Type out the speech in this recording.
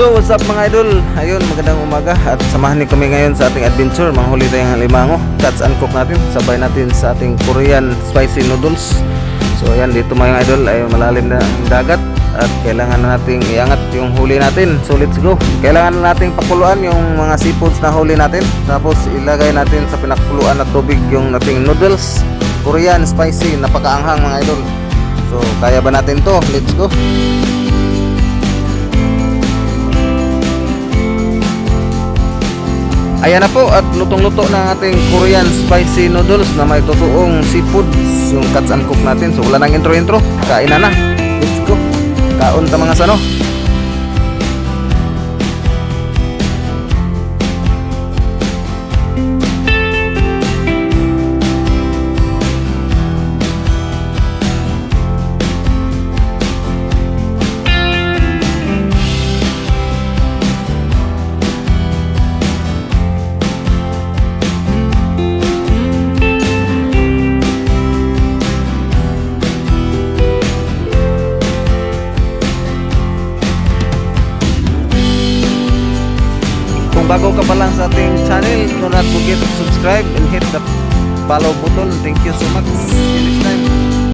So what's up mga idol, ayun magandang umaga at samahan niyo kami ngayon sa ating adventure. Manghuli tayong halimango, catch and cook natin, sabay natin sa ating Korean spicy noodles. So ayan, dito mga idol ay malalim na ang dagat at kailangan na nating iangat yung huli natin. So let's go. Kailangan na nating pakuluan yung mga seafoods na huli natin, tapos ilagay natin sa pinakuluan na tubig yung ating noodles, Korean spicy, napakaanghang mga idol. So kaya ba natin to? Let's go. Ayan na po at lutong-luto na ating Korean spicy noodles na may totoong seafoods, yung catch and cook natin. So wala nang intro-intro, kain na. Let's go. Kaon ta mga sano. Bago ka pa lang sa ating channel, do not forget to subscribe and hit the follow button. Thank you so much. See you next time.